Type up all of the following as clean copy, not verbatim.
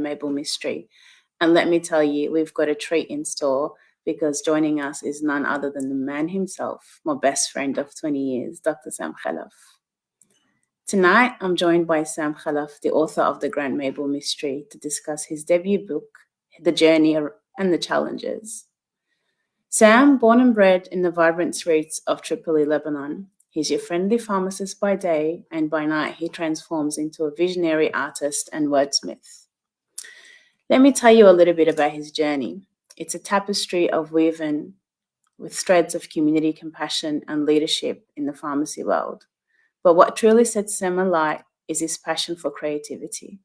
Mabel mystery. And let me tell you, we've got a treat in store because joining us is none other than the man himself, my best friend of 20 years, Dr. Sam Khalaf. Tonight, I'm joined by Sam Khalaf, the author of The Grand Mabel Mystery, to discuss his debut book, The Journey and the Challenges. Sam, born and bred in the vibrant streets of Tripoli, Lebanon, he's your friendly pharmacist by day, and by night he transforms into a visionary artist and wordsmith. Let me tell you a little bit about his journey. It's a tapestry of woven with threads of community compassion and leadership in the pharmacy world. But what truly sets Sam alight is his passion for creativity.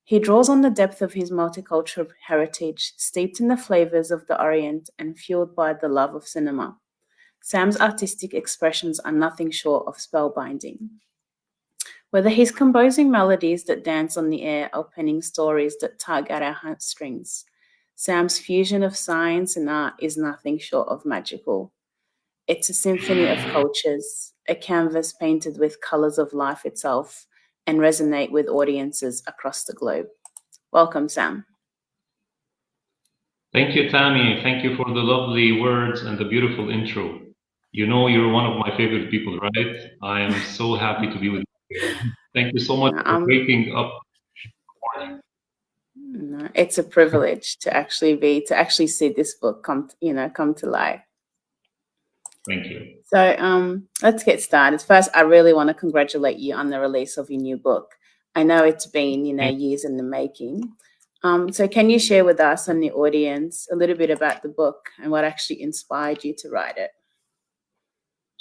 He draws on the depth of his multicultural heritage, steeped in the flavors of the Orient and fueled by the love of cinema. Sam's artistic expressions are nothing short of spellbinding. Whether he's composing melodies that dance on the air or penning stories that tug at our heartstrings, Sam's fusion of science and art is nothing short of magical. It's a symphony of cultures, a canvas painted with colors of life itself, and resonate with audiences across the globe. Welcome, Sam. Thank you, Tammy. Thank you for the lovely words and the beautiful intro. You know you're one of my favorite people, right? I am so happy to be with you. Thank you so much for waking up. No, it's a privilege to actually see this book come to life. Thank you. So let's get started. First, I really want to congratulate you on the release of your new book. I know it's been, years in the making. So can you share with us and the audience a little bit about the book and what actually inspired you to write it?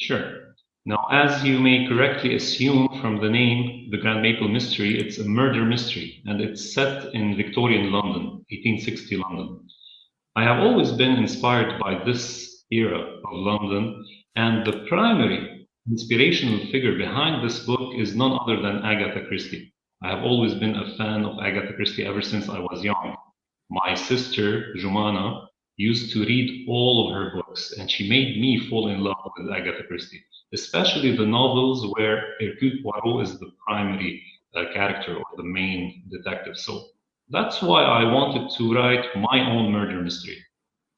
Sure. Now, as you may correctly assume from the name, The Grand Maple Mystery, it's a murder mystery, and it's set in Victorian London, 1860 London. I have always been inspired by this era of London, and the primary inspirational figure behind this book is none other than Agatha Christie. I have always been a fan of Agatha Christie ever since I was young. My sister, Jumana, used to read all of her books, and she made me fall in love with Agatha Christie, especially the novels where Hercule Poirot is the primary character or the main detective. So that's why I wanted to write my own murder mystery.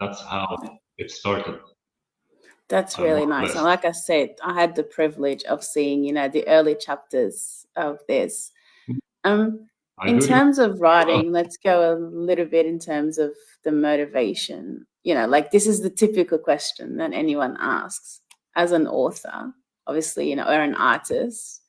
That's how it started. That's really nice. And like I said, I had the privilege of seeing, the early chapters of this. In terms of writing, let's go a little bit in terms of the motivation. This is the typical question that anyone asks. As an author, obviously, or an artist,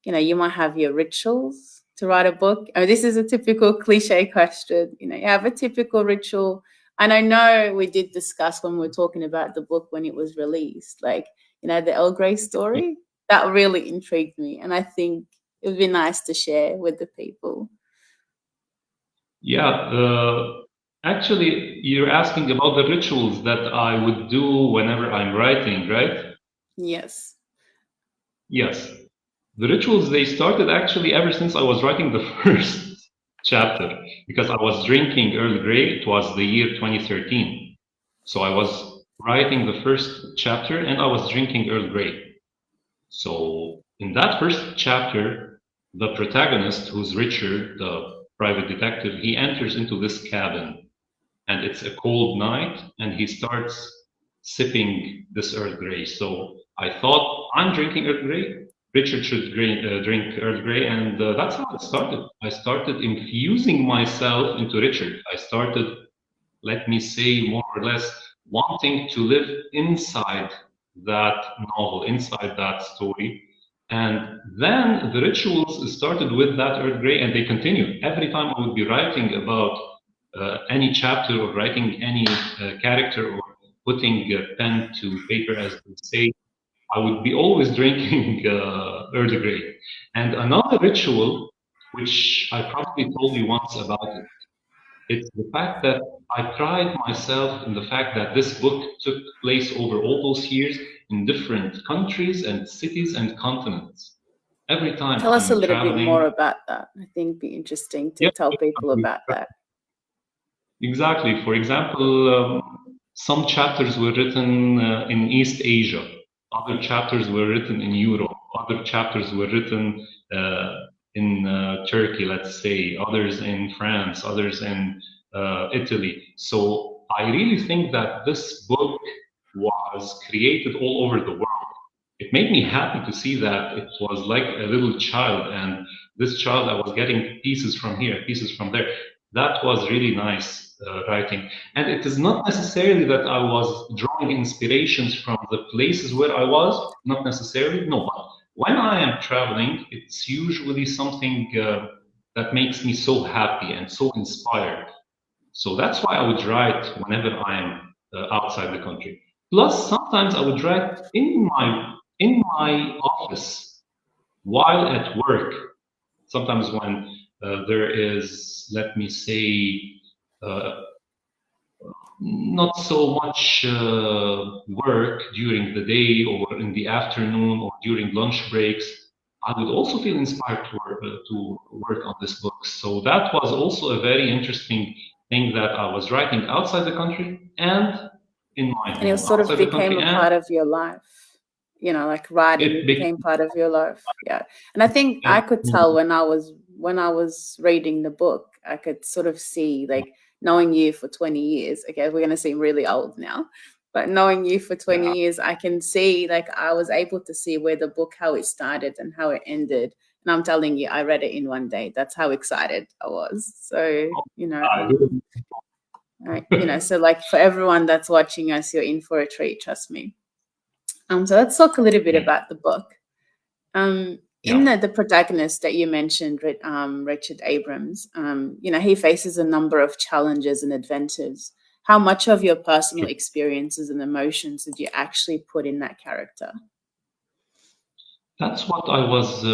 you might have your rituals to write a book. This is a typical cliche question. You have a typical ritual. And I know we did discuss when we were talking about the book when it was released, the Earl Grey story. That really intrigued me. And I think it would be nice to share with the people. Yeah, actually, you're asking about the rituals that I would do whenever I'm writing, right? Yes. Yes. The rituals, they started actually ever since I was writing the first chapter, because I was drinking Earl Grey. It was the year 2013. So I was writing the first chapter and I was drinking Earl Grey. So in that first chapter, the protagonist, who's Richard, the private detective, he enters into this cabin, and it's a cold night, and he starts sipping this Earl Grey. So I thought, I'm drinking Earl Grey, Richard should drink Earl Grey, and that's how it started. I started infusing myself into Richard. I started, let me say, more or less wanting to live inside that novel, inside that story. And then the rituals started with that Earl Grey, and they continued. Every time I would be writing about any chapter or writing any character or putting pen to paper, as they say, I would be always drinking Earl Grey. And another ritual, which I probably told you once about it, it's the fact that I pride myself in the fact that this book took place over all those years in different countries and cities and continents. Every time tell us a little bit more about that. I think it'd be interesting to tell people about that. Exactly. For example, some chapters were written in East Asia. Other chapters were written in Europe. Other chapters were written in Turkey, let's say, others in France, others in Italy. So I really think that this book was created all over the world. It made me happy to see that it was like a little child, and this child, I was getting pieces from here, pieces from there. That was really nice writing. And it is not necessarily that I was drawing inspirations from the places where I was, not necessarily, no. But when I am traveling, it's usually something that makes me so happy and so inspired. So that's why I would write whenever I am outside the country. Plus, sometimes I would write in my office while at work. Sometimes when there is, let me say, uh, not so much work during the day or in the afternoon or during lunch breaks, I would also feel inspired to work on this book. So that was also a very interesting thing that I was writing outside the country and in my And it home, sort of outside the became country, a and part of your life, like writing, it it became part of your life. Yeah. And I think I became. could tell when I was reading the book, I could sort of see, like, knowing you for 20 years. Okay, we're gonna seem really old now. But knowing you for 20 Yeah, years, I can see, like, I was able to see where the book, how it started and how it ended. And I'm telling you, I read it in one day. That's how excited I was. So, I didn't. so, like, for everyone that's watching us, you're in for a treat, trust me. So let's talk a little bit Yeah, about the book. In yeah, the protagonist that you mentioned, Richard Abrams, he faces a number of challenges and adventures. How much of your personal true. experiences and emotions did you actually put in that character? That's what I was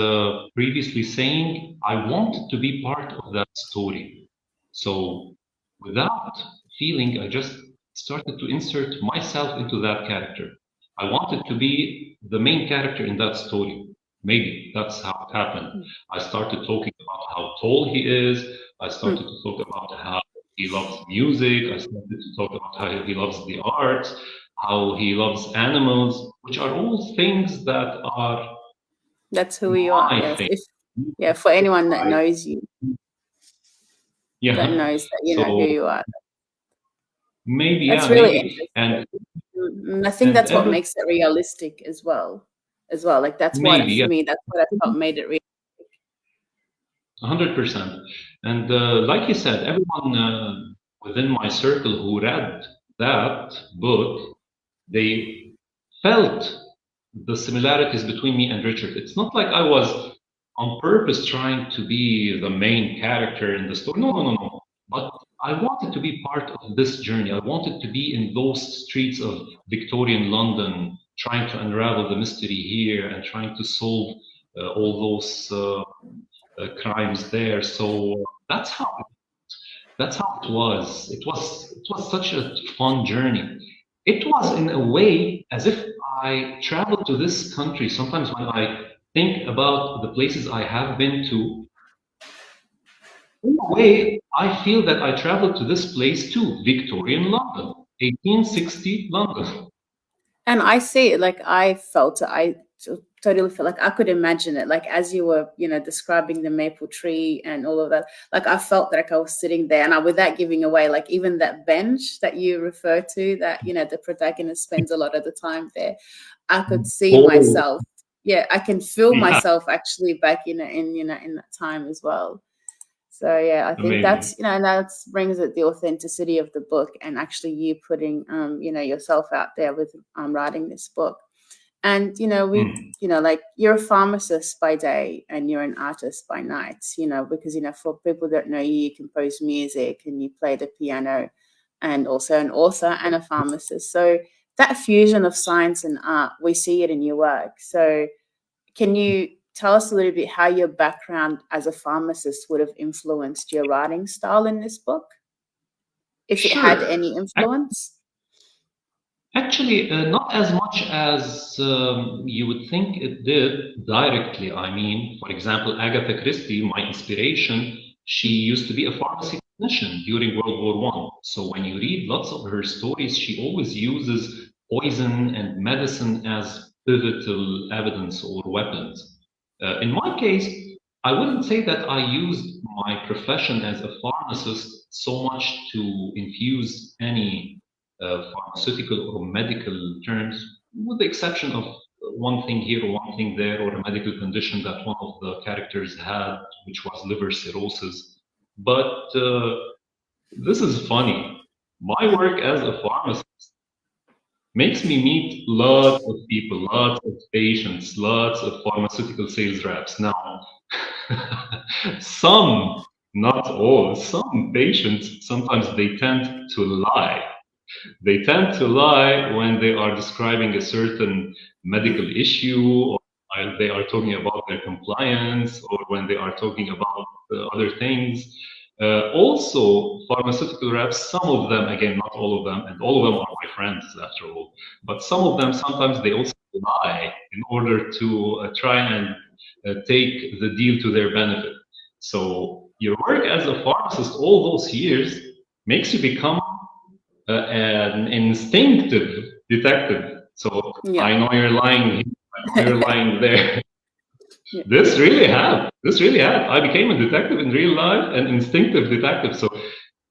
previously saying. I wanted to be part of that story. So without feeling, I just started to insert myself into that character. I wanted to be the main character in that story. Maybe that's how it happened. I started talking about how tall he is. I started Mm. to talk about how he loves music. I started to talk about how he loves the arts, how he loves animals, which are all things that are That's who you are. my Yes. thing. If Yeah, for anyone that I, knows you, that yeah. knows that you know who So you are. maybe, That's yeah, really maybe, interesting. I think and that's what ever makes it realistic as well. Like, that's what, maybe, for yeah, me, that's what I felt made it real. 100%. And like you said, everyone within my circle who read that book, they felt the similarities between me and Richard. It's not like I was on purpose trying to be the main character in the story. No, no, no, no. But I wanted to be part of this journey. I wanted to be in those streets of Victorian London, trying to unravel the mystery here and trying to solve all those crimes there. So that's how it was. It was such a fun journey. It was in a way as if I traveled to this country. Sometimes when I think about the places I have been to, in a way, I feel that I traveled to this place too, Victorian London, 1860 London. And I see it, like, I felt it. Totally felt like I could imagine it. Like, as you were, describing the maple tree and all of that, like, I felt like I was sitting there, and without giving away, like, even that bench that you refer to, that, the protagonist spends a lot of the time there, I could see Oh, myself. Yeah, I can feel yeah, myself actually back in that time as well. So yeah, I think amazing. that's, and that brings it the authenticity of the book, and actually you putting yourself out there with writing this book. And Hmm. like, you're a pharmacist by day and you're an artist by night, because for people that know you, you compose music and you play the piano, and also an author and a pharmacist. So that fusion of science and art, we see it in your work. So can you tell us a little bit how your background as a pharmacist would have influenced your writing style in this book, if it had Sure. any influence? Actually, not as much as you would think it did directly. I mean, for example, Agatha Christie, my inspiration, she used to be a pharmacy technician during World War One. So when you read lots of her stories, she always uses poison and medicine as pivotal evidence or weapons. In my case, I wouldn't say that I used my profession as a pharmacist so much to infuse any pharmaceutical or medical terms, with the exception of one thing here or one thing there, or a medical condition that one of the characters had, which was liver cirrhosis. But this is funny. My work as a pharmacist makes me meet lots of people, lots of patients, lots of pharmaceutical sales reps. Now, some, not all, some patients, sometimes they tend to lie. They tend to lie when they are describing a certain medical issue, or while they are talking about their compliance, or when they are talking about other things. Also, pharmaceutical reps, some of them, again, not all of them, and all of them are my friends after all, but some of them, sometimes they also lie in order to try and take the deal to their benefit. So your work as a pharmacist all those years makes you become an instinctive detective. So Yeah. I know you're lying here, I know you're lying there. Yeah. This really happened. This really happened. I became a detective in real life, an instinctive detective. So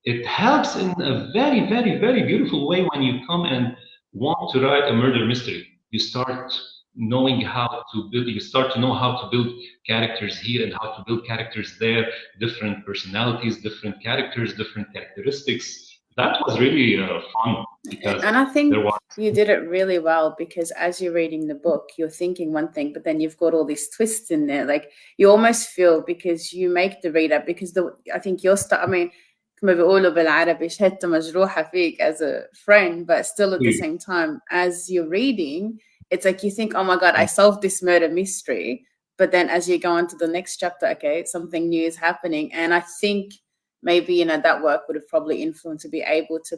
it helps in a very, very, very beautiful way when you come and want to write a murder mystery. You start knowing how to build, you start to know how to build characters here and how to build characters there, different personalities, different characters, different characteristics. That was really fun because And I think there was. you did it really well, because as you're reading the book, you're thinking one thing, but then you've got all these twists in there. Like you almost feel, because you make the reader, because I think I mean, كما بيقولوا بالعربي شهادة مجروحة فيك as a friend, but still at the same time, as you're reading, it's like you think, oh my God, I solved this murder mystery. But then as you go on to the next chapter, okay, something new is happening. And I think maybe, that work would have probably influenced to be able to,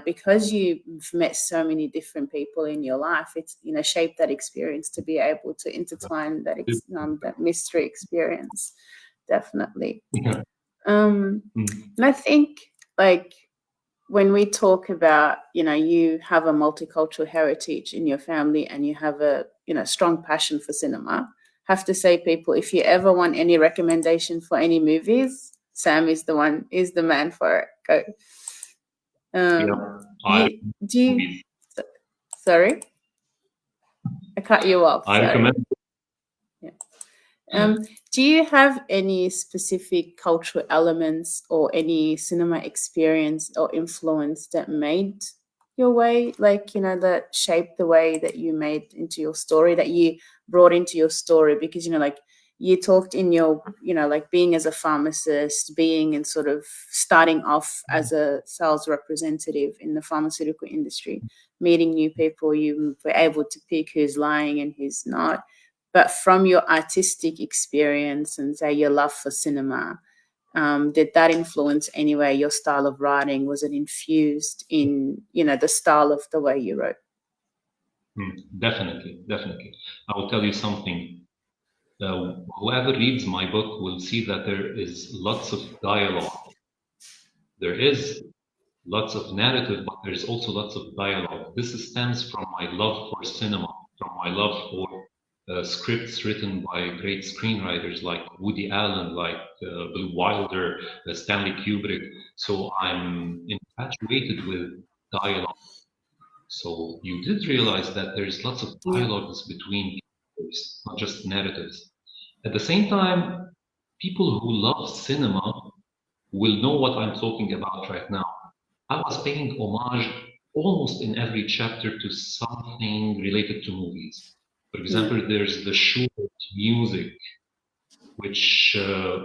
because you've met so many different people in your life, it's, shaped that experience to be able to intertwine that mystery experience. Definitely. Yeah. And I think, like, when we talk about, you have a multicultural heritage in your family and you have a, strong passion for cinema, have to say, people, if you ever want any recommendation for any movies, Sam is the man for it. Go. Do you sorry? I cut you off. I recommend. Yeah. Do you have any specific cultural elements or any cinema experience or influence that made your way, like, that shaped the way that you made into your story, that you brought into your story? Because, like, you talked in your, like being as a pharmacist, being and sort of starting off as a sales representative in the pharmaceutical industry, meeting new people, you were able to pick who's lying and who's not. But from your artistic experience and say your love for cinema, did that influence anyway your style of writing? Was it infused in, the style of the way you wrote? Definitely. I will tell you something. Whoever reads my book will see that there is lots of dialogue. There is lots of narrative, but there's also lots of dialogue. This stems from my love for cinema, from my love for scripts written by great screenwriters like Woody Allen, like Bill Wilder, Stanley Kubrick. So I'm infatuated with dialogue. So you did realize that there's lots of dialogues between people, not just narratives. At the same time, people who love cinema will know what I'm talking about right now. I was paying homage almost in every chapter to something related to movies. For example, there's the Schubert music, which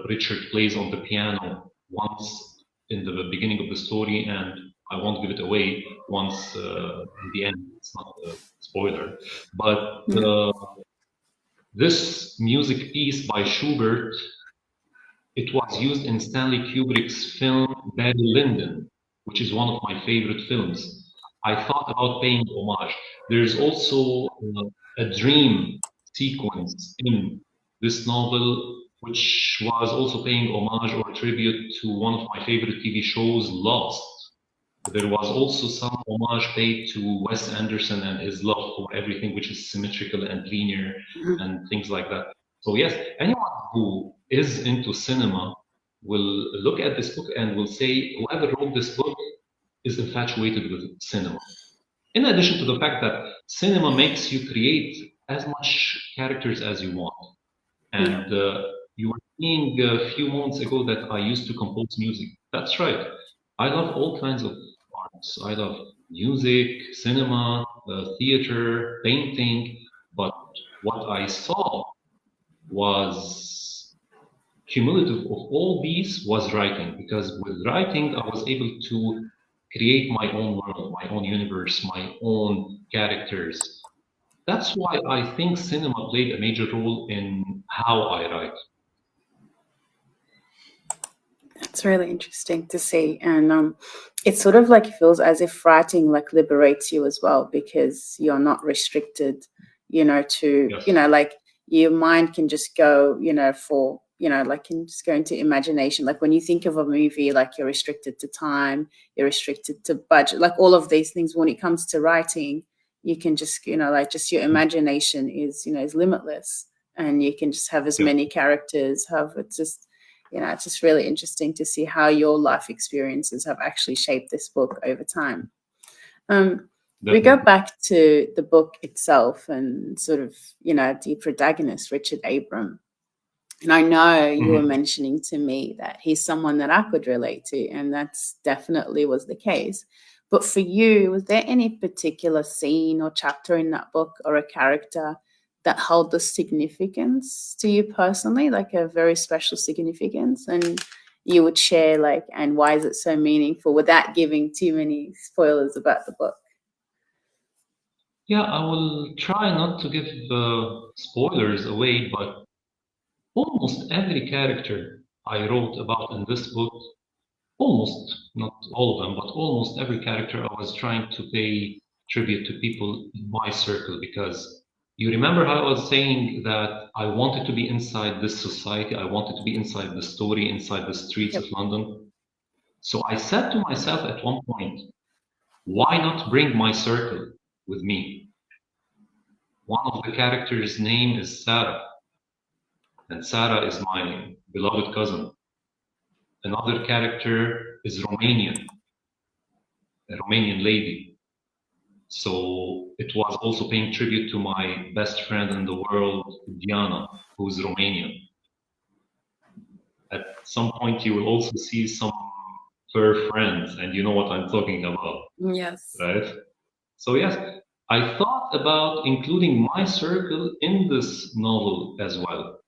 Richard plays on the piano once in the beginning of the story, and I won't give it away once in the end. It's not a spoiler. But this music piece by Schubert, it was used in Stanley Kubrick's film Barry Lyndon, which is one of my favorite films. I thought about paying homage. There's also a dream sequence in this novel, which was also paying homage or tribute to one of my favorite TV shows, Lost. There was also some homage paid to Wes Anderson and his love for everything which is symmetrical and linear and things like that. So yes, anyone who is into cinema will look at this book and will say, whoever wrote this book is infatuated with cinema. In addition to the fact that cinema makes you create as much characters as you want. Yeah. And you were saying a few moments ago that I used to compose music. That's right. I love all kinds of arts. I love music, cinema, theater, painting. But what I saw was cumulative of all these was writing, because with writing I was able to create my own world, my own universe, my own characters. That's why I think cinema played a major role in how I write. It's really interesting to see. And it sort of like feels as if writing like liberates you as well, because you're not restricted, to, Yes. like your mind can just go, for, like can just go into imagination. Like when you think of a movie, like you're restricted to time, you're restricted to budget, like all of these things. When it comes to writing, you can just, like just your imagination is limitless, and you can just have as Yes. many characters, have it's just, it's just really interesting to see how your life experiences have actually shaped this book over time. We go Definitely. back to the book itself and sort of, the protagonist, Richard Abram. And I know you were Mhm. mentioning to me that he's someone that I could relate to, and that's definitely was the case. But for you, was there any particular scene or chapter in that book or a character that held the significance to you personally, like a very special significance? And you would share, like, and why is it so meaningful without giving too many spoilers about the book? Yeah, I will try not to give spoilers away, but almost every character I wrote about in this book, almost, not all of them, but almost every character I was trying to pay tribute to people in my circle, because you remember how I was saying that I wanted to be inside this society, I wanted to be inside the story, inside the streets of Yep. London. So I said to myself at one point, why not bring my circle with me? One of the characters' name is Sarah, and Sarah is my beloved cousin. Another character is Romanian, a Romanian lady. So it was also paying tribute to my best friend in the world, Diana, who's Romanian. At some point, you will also see some fur friends, and you know what I'm talking about, Yes. right? So, yes, I thought about including my circle in this novel as well.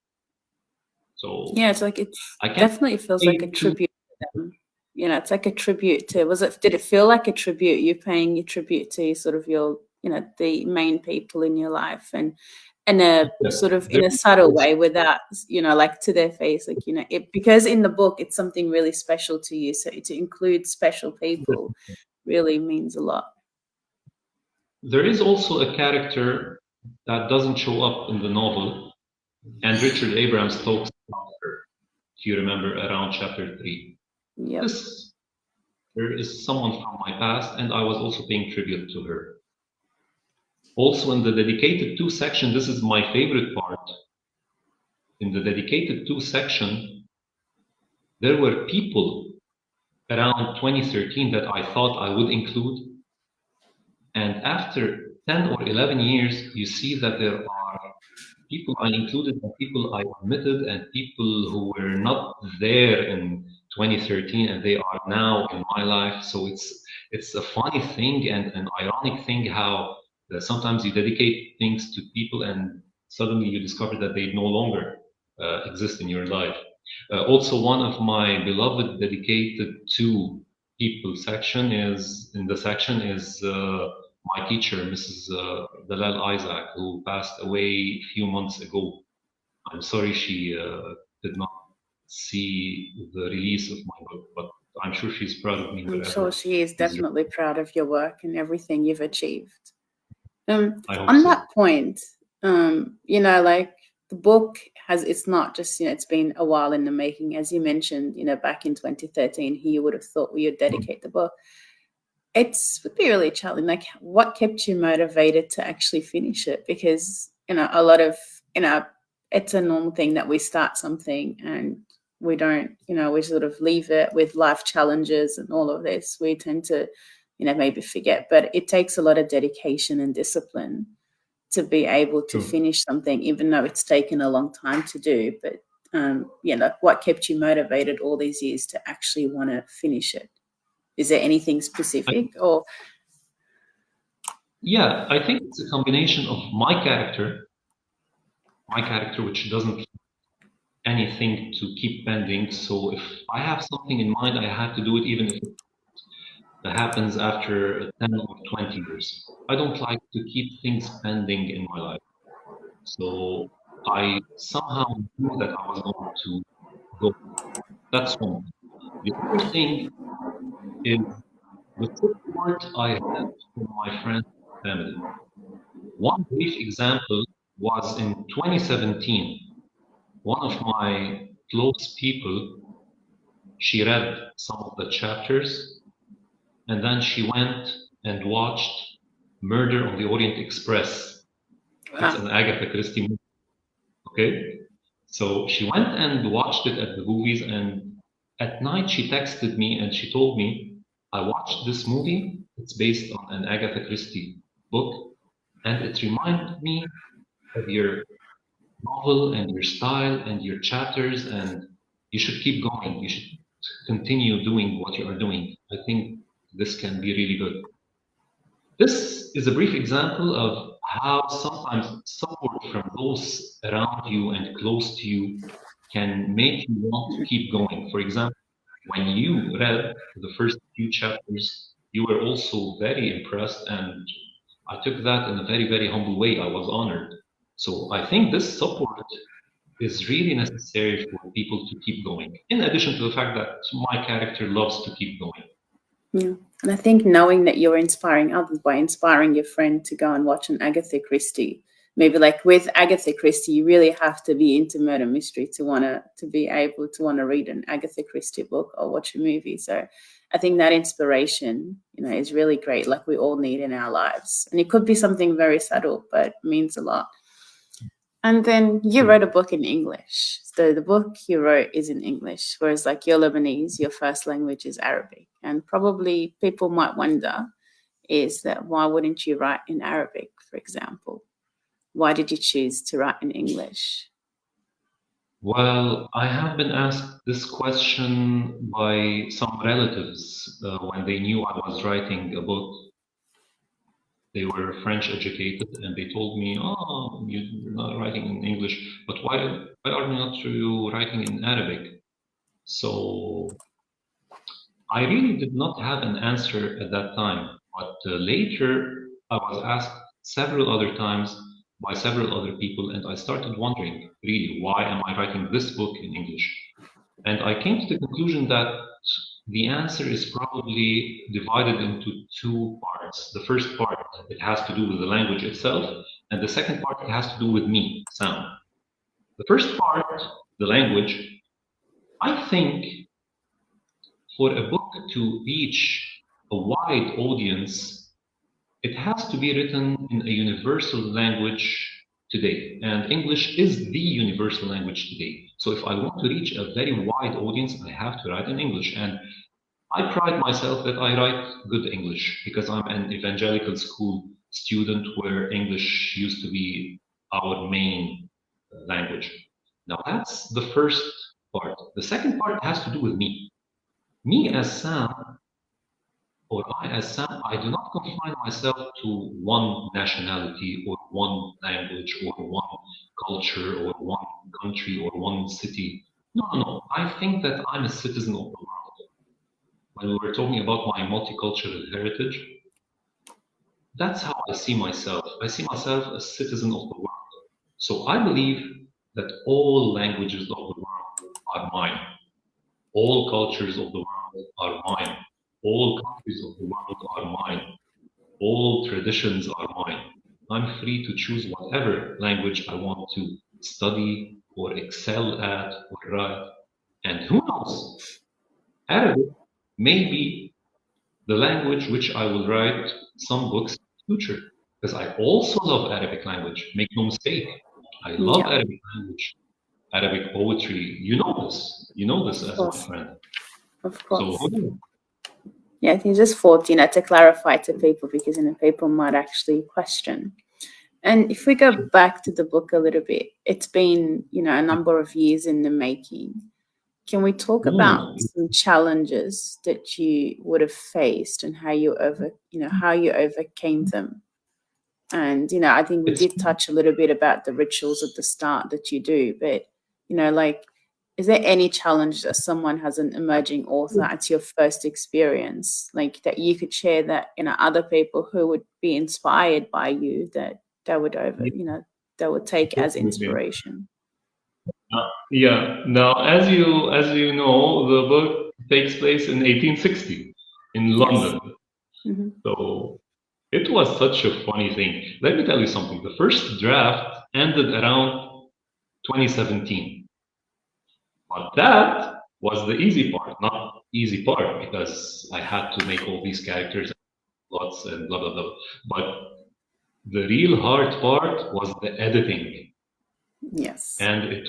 So Yeah, it's like it I can't definitely feels like a say too. tribute to them. It's like a tribute to, did it feel like a tribute? You paying your tribute to sort of your, the main people in your life, and a Yes, sort of there in a is subtle also, way without, like to their face, like, it, because in the book it's something really special to you. So to include special people really means a lot. there is also a character that doesn't show up in the novel, and Richard Abrams talks about her. If you remember, around chapter 3. Yep. This There is someone from my past, and I was also paying tribute to her. Also, in the dedicated to section, this is my favorite part. In the dedicated to section, there were people around 2013 that I thought I would include. And after 10 or 11 years, you see that there are people I included and people I omitted and people who were not there in 2013 and they are now in my life. So it's a funny thing and an ironic thing how sometimes you dedicate things to people and suddenly you discover that they no longer exist in your life. Also, one of my beloved dedicated to people section is in the section is my teacher, Mrs. Dalal Isaac, who passed away a few months ago. I'm sorry she did not see the release of my book, but I'm sure she's proud of me I'm sure wherever she is she's. definitely proud of your work and everything you've achieved. I hope On so. that point, like the book has, it's not just, it's been a while in the making. As you mentioned, back in 2013, who you would have thought we would dedicate the book. It's would be really challenging. Like, what kept you motivated to actually finish it? Because, a lot of, it's a normal thing that we start something and we don't, we sort of leave it with life challenges and all of this. We tend to, maybe forget, but it takes a lot of dedication and discipline to be able to finish something, even though it's taken a long time to do. But like what kept you motivated all these years to actually want to finish it? Is there anything specific or? Yeah, I think it's a combination of my character, which doesn't anything to keep pending. So if I have something in mind, I have to do it, even if it happens after 10 or 20 years. I don't like to keep things pending in my life. So I somehow knew that I was going to go. That's one. The other thing is the support I had from my friends and family. One brief example was in 2017. One of my close people, she read some of the chapters and then she went and watched Murder on the Orient Express. It's an Agatha Christie movie. Okay? So she went and watched it at the movies, and at night she texted me and she told me, I watched this movie. It's based on an Agatha Christie book, and it reminded me of your novel and your style and your chapters, and you should keep going. You should continue doing what you are doing. I think this can be really good. This is a brief example of how sometimes support from those around you and close to you can make you want to keep going. For example, when you read the first few chapters, you were also very impressed, and I took that in a very, very humble way. I was honored. So I think this support is really necessary for people to keep going, in addition to the fact that my character loves to keep going. Yeah. And I think knowing that you're inspiring others by inspiring your friend to go and watch an Agatha Christie, maybe like with Agatha Christie, you really have to be into murder mystery to be able to want to read an Agatha Christie book or watch a movie. So I think that inspiration, is really great. Like we all need in our lives, and it could be something very subtle, but means a lot. And then you wrote a book in English. So the book you wrote is in English, whereas like you're Lebanese, your first language is Arabic. And probably people might wonder is that why wouldn't you write in Arabic, for example? Why did you choose to write in English? Well, I have been asked this question by some relatives when they knew I was writing a book. They were French educated, and they told me, "Oh, you're not writing in English, but why are you not writing in Arabic?" So I really did not have an answer at that time. But later, I was asked several other times by several other people, and I started wondering, really, why am I writing this book in English? And I came to the conclusion that the answer is probably divided into two parts. The first part, it has to do with the language itself, and the second part, it has to do with me, Sam. The first part, the language, I think for a book to reach a wide audience, it has to be written in a universal language today. And English is the universal language today. So if I want to reach a very wide audience, I have to write in English. And I pride myself that I write good English because I'm an evangelical school student where English used to be our main language. Now that's the first part. The second part has to do with me. Me as Sam, or I as Sam, I do not confine myself to one nationality or one language or one culture or one country or one city. No. I think that I'm a citizen of the world. When we were talking about my multicultural heritage, that's how I see myself. I see myself as citizen of the world. So I believe that all languages of the world are mine. All cultures of the world are mine. All countries of the world are mine. All traditions are mine. I'm free to choose whatever language I want to study or excel at or write. And who knows? Arabic may be the language which I will write some books in the future, because I also love Arabic language. Make no mistake. I love Yeah, Arabic language, Arabic poetry. You know this. You know this of as my course. friend. Of So course. Yeah, I think just thought, to clarify to people because, people might actually question. And if we go back to the book a little bit, it's been, a number of years in the making. Can we talk about mm, some challenges that you would have faced and how you overcame them? And, I think we it's did touch a little bit about the rituals at the start that you do, but, like, is there any challenge that someone has an emerging author, it's your first experience, like that you could share that, other people who would be inspired by you that would that would take as inspiration? yeah. Now, as you know, the book takes place in 1860 in Yes. London. Hmm. So it was such a funny thing. Let me tell you something. The first draft ended around 2017. But that was the easy part, not easy part, because I had to make all these characters and plots and blah blah blah. But the real hard part was the editing. Yes. And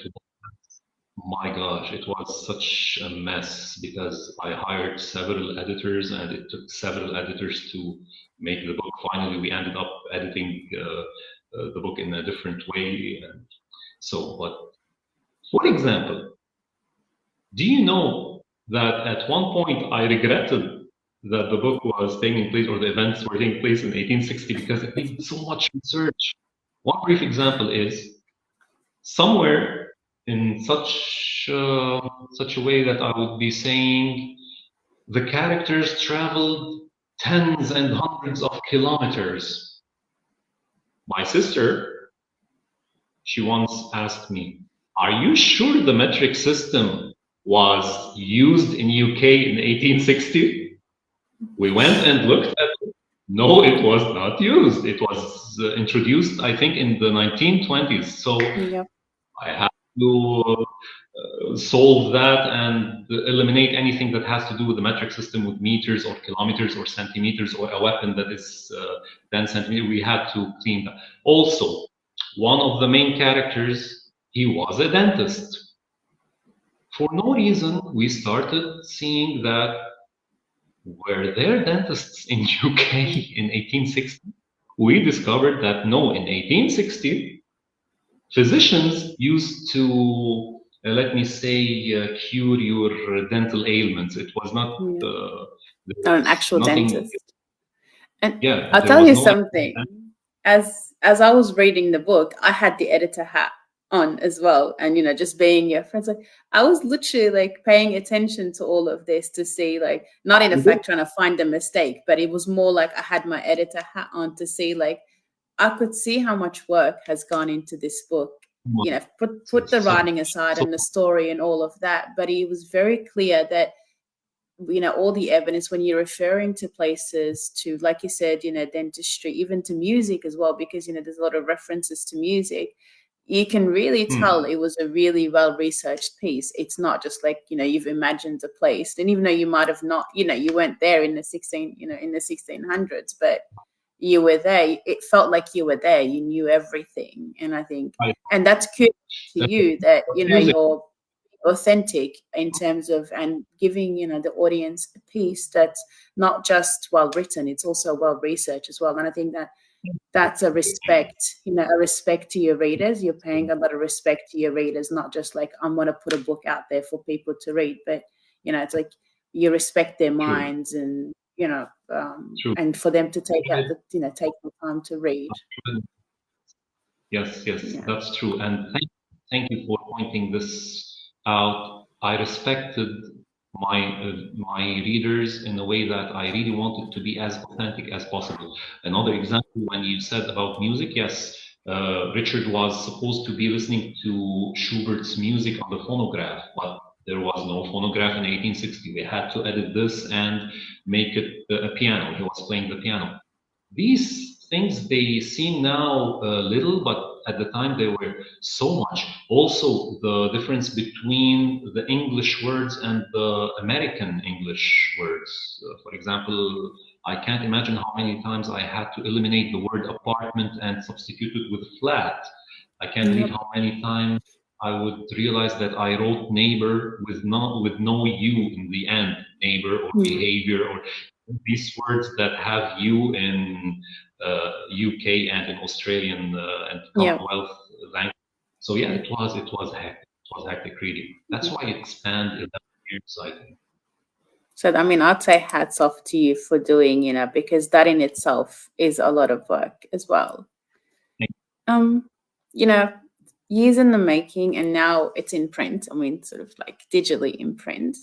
my gosh, it was such a mess because I hired several editors and it took several editors to make the book. Finally, we ended up editing the book in a different way. And so, but for example, do you know that at one point I regretted that the book was taking place or the events were taking place in 1860 because it needed so much research? One brief example is somewhere in such a way that I would be saying the characters traveled tens and hundreds of kilometers. My sister, she once asked me, "Are you sure the metric system was used in UK in 1860?" We went and looked at it. No, it was not used. It was introduced, I think, in the 1920s. So Yep. I have to solve that and eliminate anything that has to do with the metric system with meters or kilometers or centimeters or a weapon that is 10 centimeters. We had to clean that. Also, one of the main characters, he was a dentist. For no reason, we started seeing that were there dentists in UK in 1860? We discovered that no, in 1860, physicians used to, let me say, cure your dental ailments. It was not, Yeah. there Not an was actual nothing, dentist. And yeah, I'll there tell was you no, something. As I was reading the book, I had the editor hat on as well, and just being your friends, like I was literally like paying attention to all of this to see, like, not in effect trying to find a mistake, but it was more like I had my editor hat on to see, like, I could see how much work has gone into this book. Put the so, writing aside so, and the story and all of that, but it was very clear that all the evidence when you're referring to places, to, like you said, dentistry, even to music as well, because there's a lot of references to music. You can really tell hmm, it was a really well researched piece. It's not just like, you've imagined a place, and even though you might have not, you weren't there in the 1600s, but you were there, it felt like you were there, you knew everything. And I think, I, and that's kudos to you that music, you're authentic in terms of, and giving the audience a piece that's not just well written, it's also well researched as well. And I think that that's a respect to your readers. You're paying a lot of respect to your readers, not just like, I'm going to put a book out there for people to read, but it's like you respect their true, minds, and true. and for them to take the time to read. Yes, yes, Yeah. that's true. And thank you for pointing this out. I respected my readers in a way that I really wanted to be as authentic as possible. Another example, when you said about music, yes, Richard was supposed to be listening to Schubert's music on the phonograph, but there was no phonograph in 1860. We had to edit this and make it a piano. He was playing the piano. These things, they seem now little, but at the time they were so much. Also, the difference between the English words and the American English words. For example, I can't imagine how many times I had to eliminate the word apartment and substitute it with flat. I can't believe how many times I would realize that I wrote neighbor with no you in the end, neighbor or behavior, or these words that have you in UK and in Australian and Commonwealth language. So yeah, it was hectic. It was hectic, really. That's why it spanned 11 years, I think. So, I mean, I'd say hats off to you for doing, because that in itself is a lot of work as well. You know, years in the making, and now it's in print. I mean, sort of like digitally in print.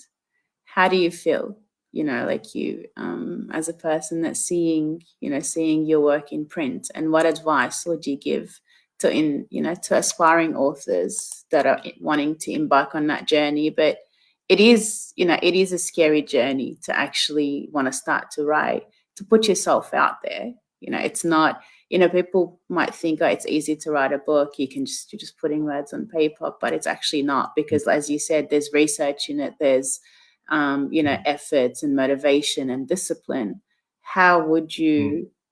How do you feel? Like you, as a person that's seeing your work in print, and what advice would you give to aspiring authors that are wanting to embark on that journey? But it is a scary journey to actually want to start to write, to put yourself out there. It's not, people might think, oh, it's easy to write a book. You're just putting words on paper, but it's actually not, because as you said, there's research in it. There's, efforts and motivation and discipline. How would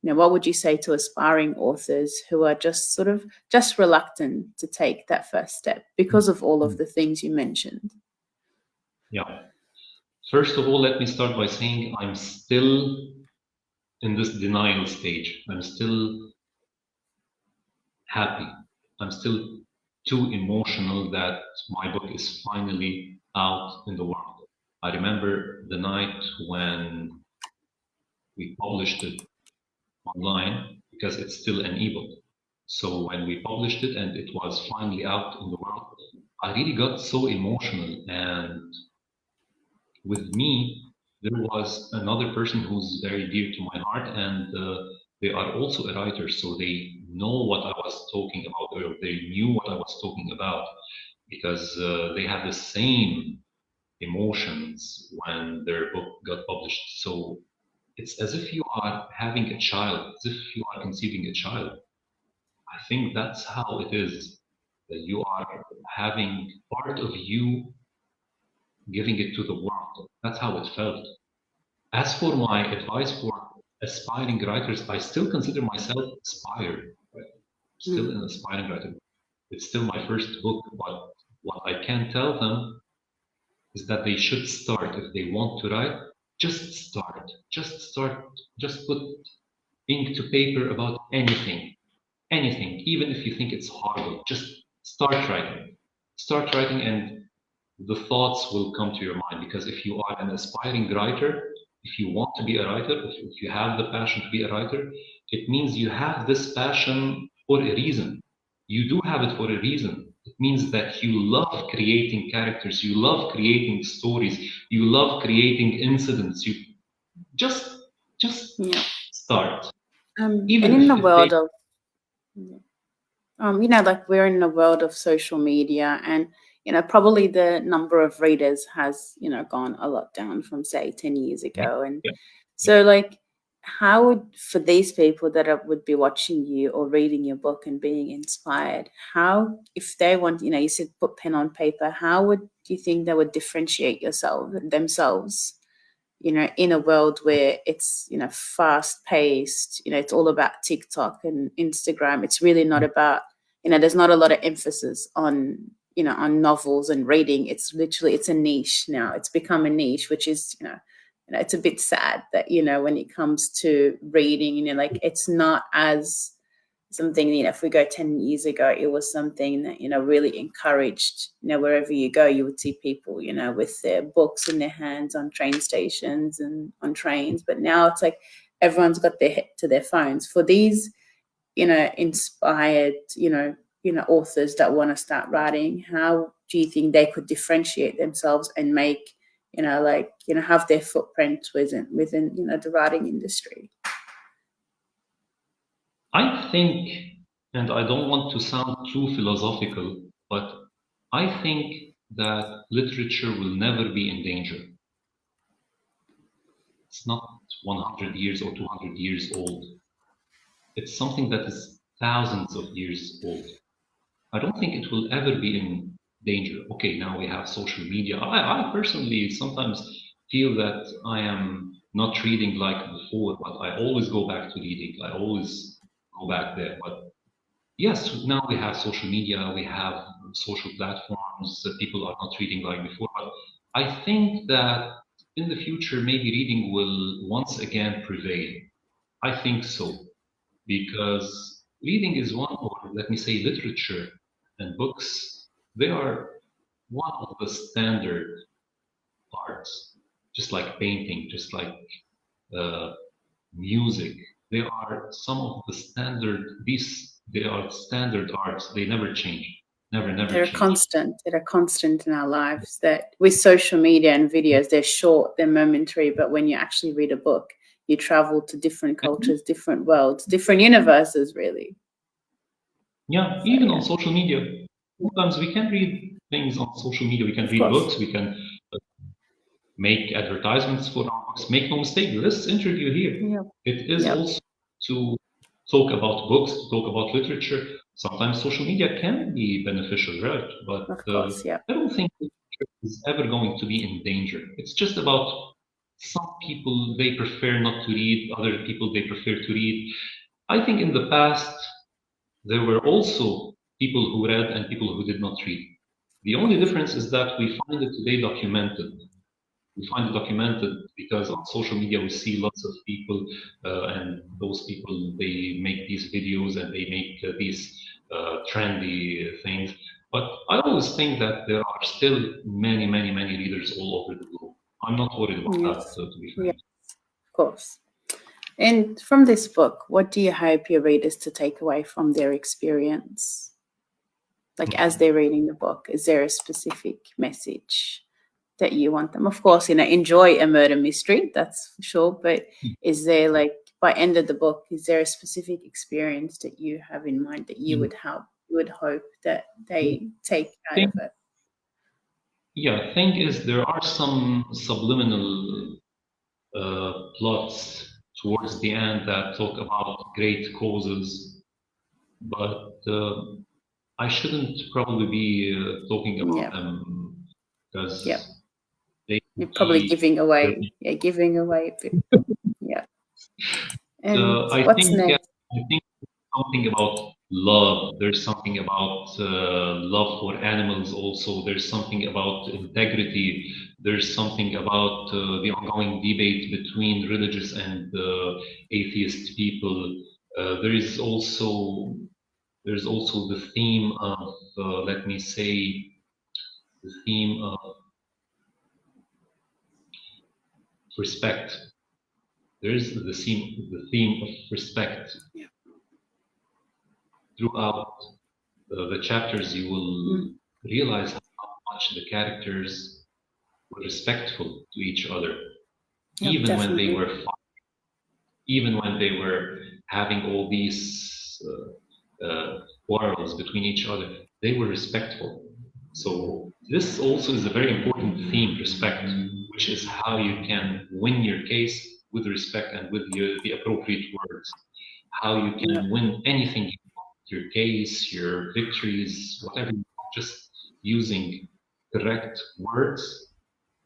what would you say to aspiring authors who are just reluctant to take that first step because of all of the things you mentioned? Yeah. First of all, let me start by saying I'm still in this denial stage. I'm still happy. I'm still too emotional that my book is finally out in the world. I remember the night when we published it online, because it's still an ebook. So when we published it and it was finally out in the world, I really got so emotional. And with me, there was another person who's very dear to my heart, and they are also a writer, so they know what I was talking about, or they knew what I was talking about, because they had the same emotions when their book got published. So it's as if you are having a child, as if you are conceiving a child. I think that's how it is, that you are having part of you giving it to the world. That's how it felt. As for my advice for aspiring writers, I still consider myself aspired, right? Still an aspiring writer. It's still my first book, but what I can tell them is that they should start. If they want to write, just start. Just start. Just put ink to paper about anything. Anything, even if you think it's horrible, just start writing. Start writing, and the thoughts will come to your mind. Because if you are an aspiring writer, if you want to be a writer, if you have the passion to be a writer, it means you have this passion for a reason. You do have it for a reason. It means that you love creating characters, you love creating stories, you love creating incidents. You just start. Even in the world of, like we're in a world of social media, and probably the number of readers has gone a lot down from, say, 10 years ago. And so, like, how would, for these people that would be watching you or reading your book and being inspired, how, if they want, you said put pen on paper, how would you think they would differentiate themselves, in a world where it's, fast paced, it's all about TikTok and Instagram. It's really not about, there's not a lot of emphasis on, on novels and reading. It's literally, it's a niche now. It's become a niche, which is, it's a bit sad that, when it comes to reading, like it's not as something, if we go 10 years ago, it was something that, really encouraged, wherever you go, you would see people, with their books in their hands on train stations and on trains. But now it's like everyone's got their head to their phones. For these, inspired, authors that want to start writing, how do you think they could differentiate themselves and make, have their footprint within, the writing industry? I think, and I don't want to sound too philosophical, but I think that literature will never be in danger. It's not 100 years or 200 years old. It's something that is thousands of years old. I don't think it will ever be in danger. Okay, now we have social media. I personally sometimes feel that I am not reading like before, but I always go back to reading. I always go back there. But yes, now we have social media, we have social platforms, people are not reading like before. But I think that in the future, maybe reading will once again prevail. I think so, because reading is one, or let me say, literature and books, they are one of the standard arts, just like painting, just like uh, music. They are some of the standard, these, they are standard arts. They never change, never change. They're a constant in our lives. That with social media and videos, they're short, they're momentary, but when you actually read a book, you travel to different cultures, different worlds, different universes, really. Yeah, So even on yeah, social media. Sometimes we can read things on social media. We can of read course. books. We can make advertisements for our books. Make no mistake, this interview here, Yeah. it is Yep. also to talk about books, to talk about literature. Sometimes social media can be beneficial, right? But Of course. Yeah. I don't think literature is ever going to be in danger. It's just about some people, they prefer not to read, other people, they prefer to read. I think in the past, there were also people who read and people who did not read. The only difference is that we find it today documented. We find it documented because on social media we see lots of people, and those people, they make these videos and they make these trendy things. But I always think that there are still many readers all over the globe. I'm not worried about Yes. that, to be Yeah. frank. Of course. And from this book, what do you hope your readers to take away from their experience? Like as they're reading the book, is there a specific message that you want them? Of course, enjoy a murder mystery, that's for sure. But is there, like, by end of the book, is there a specific experience that you have in mind that you would hope that The they take out thing, of it? yeah, thing is, there are some subliminal plots towards the end that talk about great causes, but I shouldn't probably be talking about Yeah. them Yeah. because they You're would probably be. giving away. Yeah, giving away a bit. Yeah. And I what's think next? I think something about love. There's something about love for animals. Also, there's something about integrity. There's something about the ongoing debate between religious and atheist people. There is also there's also the theme of let me say the theme of respect. There is the theme of respect Yeah. throughout the chapters. You will Mm. realize how much the characters were respectful to each other, Yep, even when they definitely. were even when they were having all these quarrels between each other. They were respectful. So this also is a very important theme, respect, which is how you can win your case with respect and with the appropriate words. How you Yeah. can win anything you want, your case, your victories, whatever you want, just using correct words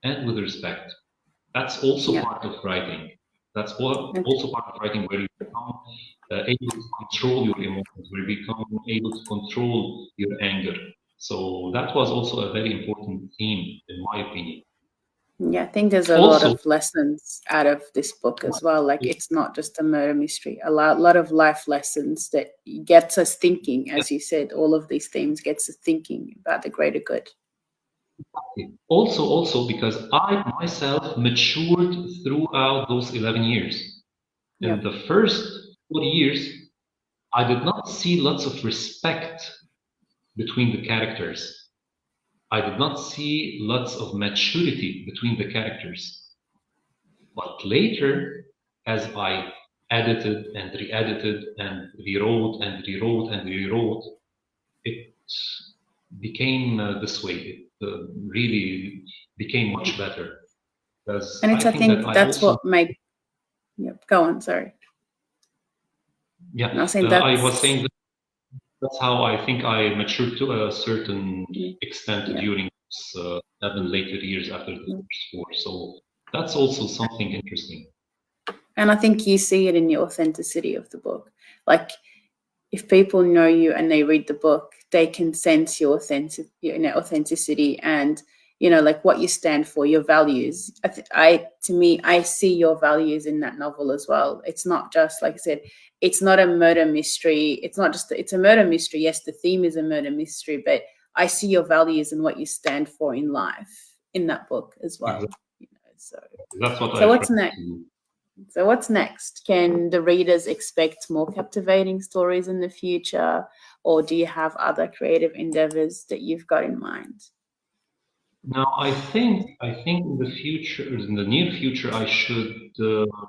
and with respect. That's also Yeah. part of writing. That's what Okay. also part of writing, where you become able to control your emotions, where you become able to control your anger. So that was also a very important theme, in my opinion. Yeah, I think there's a lot Also, of lessons out of this book as well. Like it's not just a murder mystery. A lot of life lessons that gets us thinking, as you said. All of these themes gets us thinking about the greater good. also because I myself matured throughout those 11 years. In Yep. the first 4 years, I did not see lots of respect between the characters. I did not see lots of maturity between the characters. But later, as I edited and re-edited and rewrote and rewrote and rewrote, it became this way. It really became much better because And I it's, I think that think I that's also, what make. Yep. Go on. Sorry. And I yeah, was saying I was that's. saying that that's how I think I matured to a certain extent Yeah. during those 7 later years after the first four. So that's also something interesting. And I think you see it in the authenticity of the book. Like if people know you and they read the book, they can sense your authenticity and like what you stand for, your values. To me, I see your values in that novel as well. It's not just, like I said, it's not a murder mystery. It's a murder mystery. Yes, the theme is a murder mystery, but I see your values and what you stand for in life in that book as well. Exactly. So, That's what so I what's try next? to. So what's next? Can the readers expect more captivating stories in the future, or do you have other creative endeavors that you've got in mind? Now, I think in the near future, I should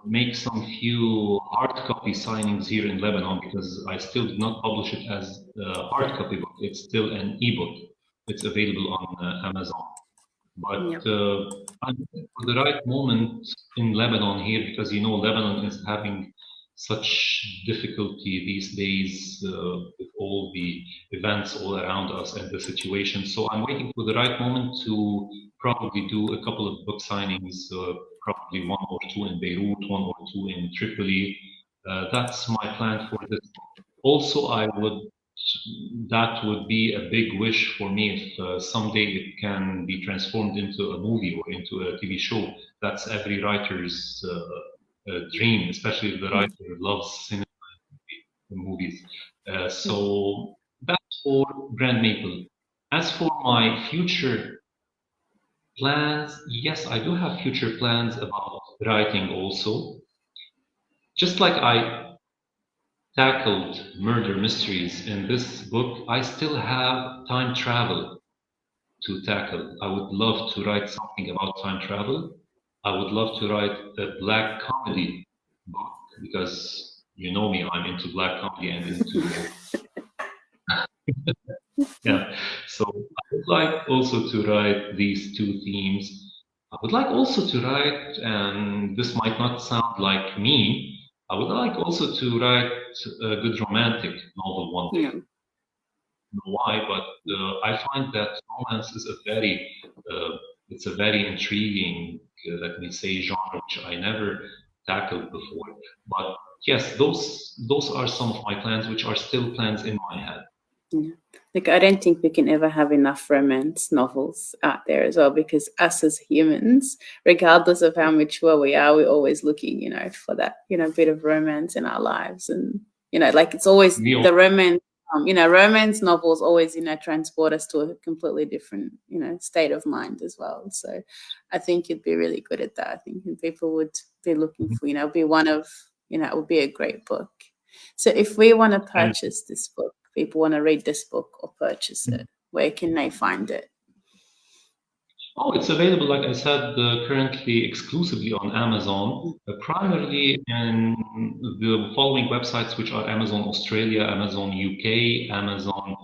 make some few hard copy signings here in Lebanon because I still did not publish it as a hard copy book. It's still an ebook. It's available on Amazon. But Yep. I'm looking for the right moment in Lebanon here because Lebanon is having such difficulty these days with all the events all around us and the situation. So I'm waiting for the right moment to probably do a couple of book signings, probably one or two in Beirut, one or two in Tripoli. That's my plan for this. Also, that would be a big wish for me if someday it can be transformed into a movie or into a TV show. That's every writer's dream, especially if the writer loves cinema and movies. So that's for Grand Maple. As for my future plans, yes, I do have future plans about writing also. Just like I tackled murder mysteries in this book, I still have time travel to tackle. I would love to write something about time travel. I would love to write a black comedy book because you know me, I'm into black comedy and into yeah. So I would like also to write these two themes. I would like also to write, and this might not sound like me, I would like also to write a good romantic novel one day. Yeah. Know why, but I find that romance is uh, it's a very intriguing, let me say, genre which I never tackled before. But yes, those are some of my plans, which are still plans in my head. Yeah. Like, I don't think we can ever have enough romance novels out there as well, because us as humans, regardless of how mature we are, we're always looking, for that, bit of romance in our lives. And, like, it's always We all, the romance, romance novels always, transport us to a completely different, state of mind as well. So I think you'd be really good at that. I think people would be looking for, be one of, it would be a great book. So if we want to and purchase this book, people want to read this book or purchase it, where can they find it? oh, it's available, like I said, currently exclusively on Amazon, primarily in the following websites, which are Amazon Australia, Amazon UK, Amazon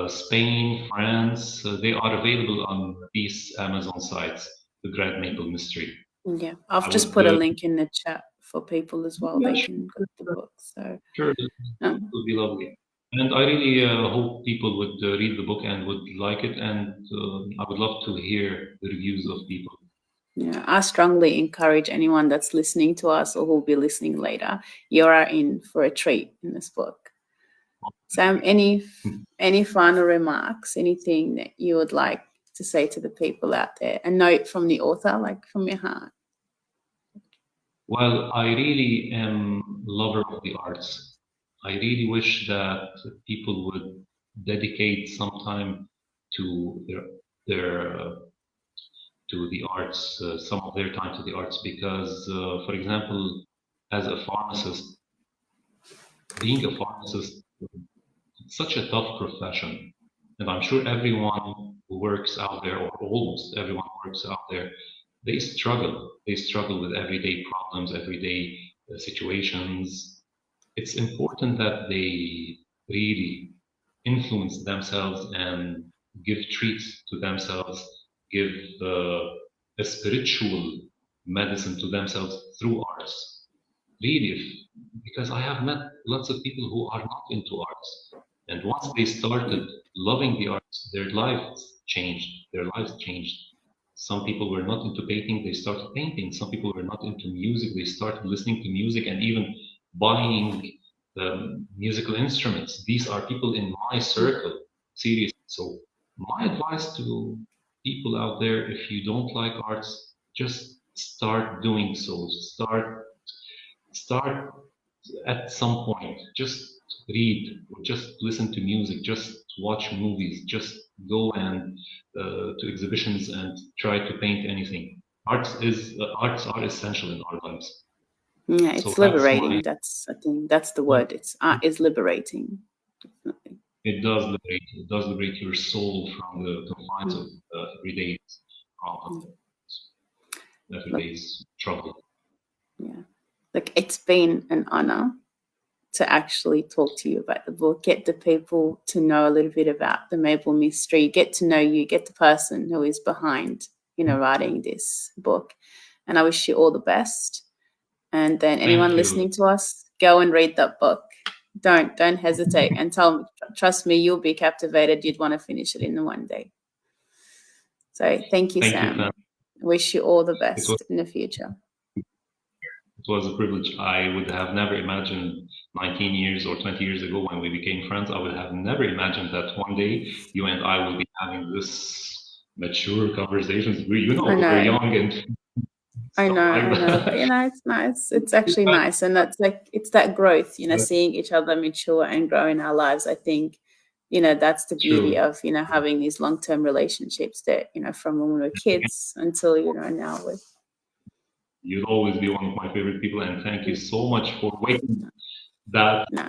Spain, France. They are available on these Amazon sites, The Grand Maple Mystery. Yeah, I've I just would, put a link in the chat for people as well. yeah, They sure, can get the book. So, sure, it um, would be lovely. And I really hope people would read the book and would like it. And I would love to hear the reviews of people. yeah, I strongly encourage anyone that's listening to us or who'll be listening later. You are in for a treat in this book. Sam, any final remarks? Anything that you would like to say to the people out there? A note from the author, like from your heart. Well, I really am a lover of the arts. I really wish that people would dedicate some time to their to the arts, some of their time to the arts, because, for example, as a pharmacist, being a pharmacist, it's such a tough profession, and I'm sure everyone who works out there, or almost everyone who works out there, they struggle. They struggle with everyday problems, everyday situations. It's important that they really influence themselves and give treats to themselves, give a spiritual medicine to themselves through arts. Really, because I have met lots of people who are not into arts. And once they started loving the arts, their lives changed. Their lives changed. Some people were not into painting, they started painting. Some people were not into music, they started listening to music and even buying musical instruments. These are people in my circle, seriously. So my advice to people out there, if you don't like arts, just start doing so. Start at some point. Just read, or just listen to music, just watch movies, just go and to exhibitions and try to paint anything. Arts are essential in our lives. Yeah, So it's that's my. liberating. I think that's the word. It's art is liberating. Definitely. It does liberate your soul from the confines of everyday problem, Look, everyday's trouble. yeah. Look, it's been an honor to actually talk to you about the book, get the people to know a little bit about the Maple mystery, get to know you, get the person who is behind, writing this book. And I wish you all the best. And then Thank anyone you. listening to us, go and read that book. Don't hesitate and tell me, trust me, you'll be captivated. You'd want to finish it in one day. So thank you, Thank you, Fam. Sam. Wish you all the It was best in the future. it was a privilege. I would have never imagined 19 years or 20 years ago when we became friends, I would have never imagined that one day you and I will be having this mature conversations. I We're know. young and I stuff know, like I know, but that. it's nice. It's actually nice, and that's like it's that growth, seeing each other mature and grow in our lives. I think, that's the beauty True. of having these long-term relationships that from when we were kids until now with. You'll always be one of my favorite people, and thank you so much for waiting that No,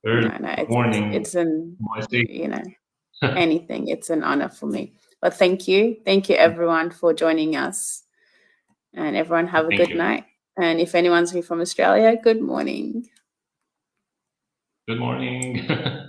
early no, morning. it's an My sake. anything. It's an honor for me. But thank you everyone for joining us, and everyone have a Thank good you. night. And if anyone's here from Australia, good morning. Good morning.